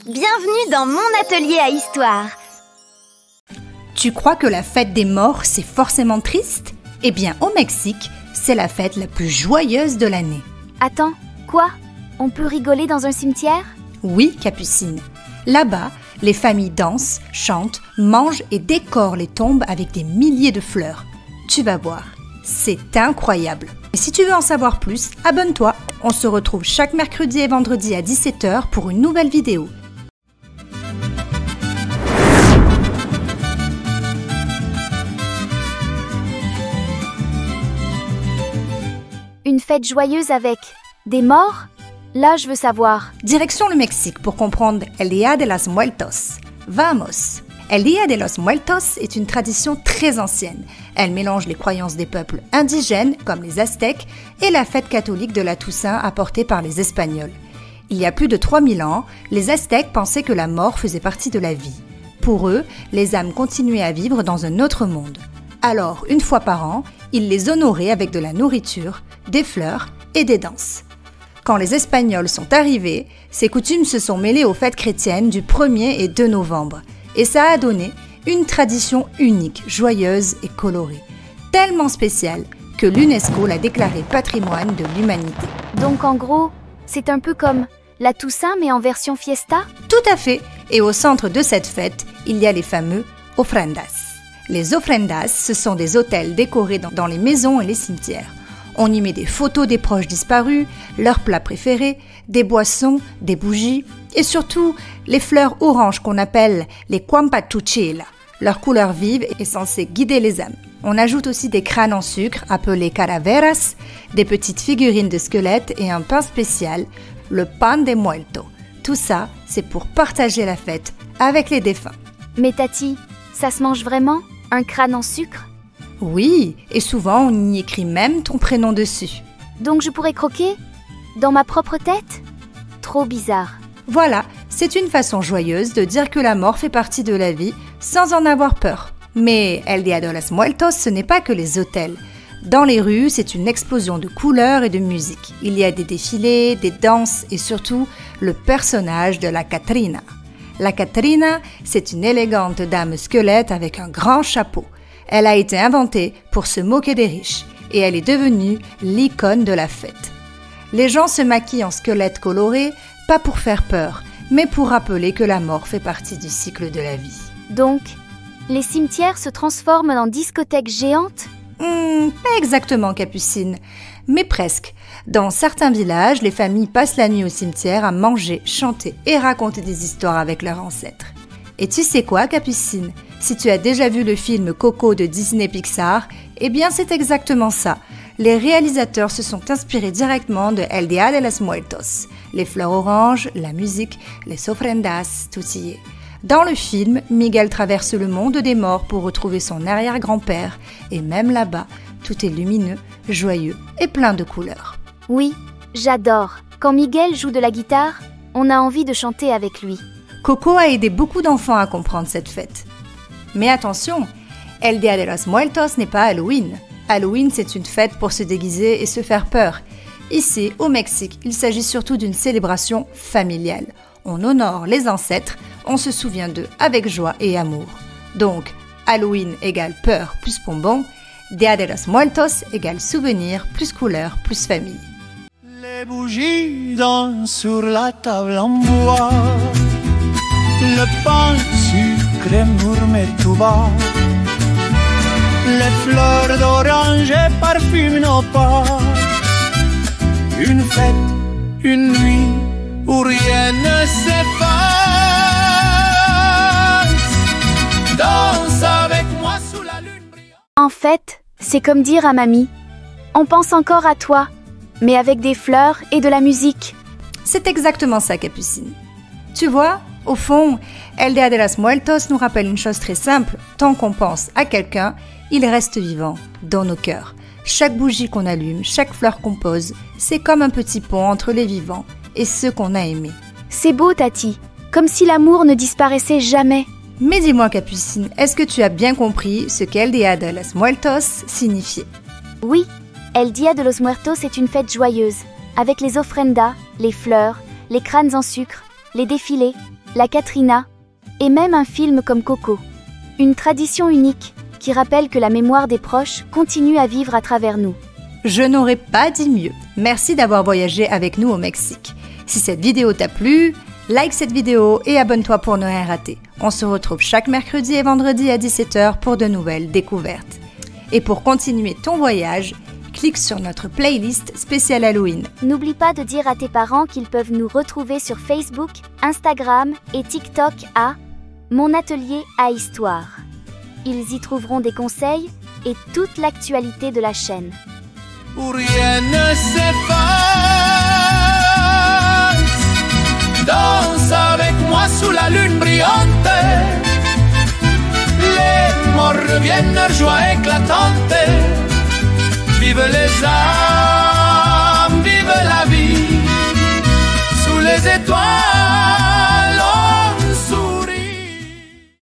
Bienvenue dans mon atelier à histoire. Tu crois que la fête des morts, c'est forcément triste? Eh bien, au Mexique, c'est la fête la plus joyeuse de l'année. Attends, quoi? On peut rigoler dans un cimetière? Oui, Capucine. Là-bas, les familles dansent, chantent, mangent et décorent les tombes avec des milliers de fleurs. Tu vas voir, c'est incroyable. Et si tu veux en savoir plus, abonne-toi. On se retrouve chaque mercredi et vendredi à 17 h pour une nouvelle vidéo. Une fête joyeuse avec des morts? Là, je veux savoir. Direction le Mexique pour comprendre El Día de los Muertos. Vamos! El Día de los Muertos est une tradition très ancienne. Elle mélange les croyances des peuples indigènes, comme les Aztèques, et la fête catholique de la Toussaint apportée par les Espagnols. Il y a plus de 3000 ans, les Aztèques pensaient que la mort faisait partie de la vie. Pour eux, les âmes continuaient à vivre dans un autre monde. Alors, une fois par an, ils les honoraient avec de la nourriture, des fleurs et des danses. Quand les Espagnols sont arrivés, ces coutumes se sont mêlées aux fêtes chrétiennes du 1er et 2 novembre. Et ça a donné une tradition unique, joyeuse et colorée. Tellement spéciale que l'UNESCO l'a déclarée patrimoine de l'humanité. Donc en gros, c'est un peu comme la Toussaint mais en version fiesta? Tout à fait. Et au centre de cette fête, il y a les fameux ofrendas. Les ofrendas, ce sont des autels décorés dans les maisons et les cimetières. On y met des photos des proches disparus, leurs plats préférés, des boissons, des bougies et surtout les fleurs oranges qu'on appelle les Quampatuchila. Leur couleur vive est censée guider les âmes. On ajoute aussi des crânes en sucre appelés calaveras, des petites figurines de squelettes et un pain spécial, le pan de muerto. Tout ça, c'est pour partager la fête avec les défunts. Mais Tati, ça se mange vraiment? Un crâne en sucre? Oui, et souvent on y écrit même ton prénom dessus. Donc je pourrais croquer? Dans ma propre tête? Trop bizarre. Voilà, c'est une façon joyeuse de dire que la mort fait partie de la vie sans en avoir peur. Mais El Día de los Muertos, ce n'est pas que les autels. Dans les rues, c'est une explosion de couleurs et de musique. Il y a des défilés, des danses et surtout le personnage de la Catrina. La Catrina, c'est une élégante dame squelette avec un grand chapeau. Elle a été inventée pour se moquer des riches et elle est devenue l'icône de la fête. Les gens se maquillent en squelettes colorés, pas pour faire peur, mais pour rappeler que la mort fait partie du cycle de la vie. Donc, les cimetières se transforment en discothèques géantes? Pas exactement, Capucine, mais presque. Dans certains villages, les familles passent la nuit au cimetière à manger, chanter et raconter des histoires avec leurs ancêtres. Et tu sais quoi, Capucine? Si tu as déjà vu le film Coco de Disney Pixar, eh bien c'est exactement ça. Les réalisateurs se sont inspirés directement de El Día de los Muertos. Les fleurs oranges, la musique, les ofrendas, tout y est. Dans le film, Miguel traverse le monde des morts pour retrouver son arrière-grand-père. Et même là-bas, tout est lumineux, joyeux et plein de couleurs. Oui, j'adore. Quand Miguel joue de la guitare, on a envie de chanter avec lui. Coco a aidé beaucoup d'enfants à comprendre cette fête. Mais attention, El Día de los Muertos n'est pas Halloween. Halloween, c'est une fête pour se déguiser et se faire peur. Ici, au Mexique, il s'agit surtout d'une célébration familiale. On honore les ancêtres, on se souvient d'eux avec joie et amour. Donc, Halloween égale peur plus bonbon, Día de los Muertos égale souvenir plus couleur plus famille. Les bougies dansent sur la table en bois, le pain sucré murmure tout bas, les fleurs d'orange parfument nos pas. Une fête, une nuit où rien ne s'efface. Danse avec moi sous la lune brillante. En fait, c'est comme dire à mamie, on pense encore à toi, mais avec des fleurs et de la musique. C'est exactement ça, Capucine. Tu vois, au fond, El Día de los Muertos nous rappelle une chose très simple. Tant qu'on pense à quelqu'un, il reste vivant dans nos cœurs. Chaque bougie qu'on allume, chaque fleur qu'on pose, c'est comme un petit pont entre les vivants et ceux qu'on a aimés. C'est beau, Tati, comme si l'amour ne disparaissait jamais. Mais dis-moi, Capucine, est-ce que tu as bien compris ce qu'El Día de los Muertos signifiait? Oui, El Día de los Muertos est une fête joyeuse, avec les ofrendas, les fleurs, les crânes en sucre, les défilés, la Katrina, et même un film comme Coco. Une tradition unique qui rappelle que la mémoire des proches continue à vivre à travers nous. Je n'aurais pas dit mieux. Merci d'avoir voyagé avec nous au Mexique. Si cette vidéo t'a plu, like cette vidéo et abonne-toi pour ne rien rater. On se retrouve chaque mercredi et vendredi à 17 h pour de nouvelles découvertes. Et pour continuer ton voyage, clique sur notre playlist spéciale Halloween. N'oublie pas de dire à tes parents qu'ils peuvent nous retrouver sur Facebook, Instagram et TikTok à Mon Atelier à Histoire. Ils y trouveront des conseils et toute l'actualité de la chaîne. Où rien ne s'efface. Danse avec moi sous la lune brillante. Les morts reviennent, leur joie éclatante. Vive les arts.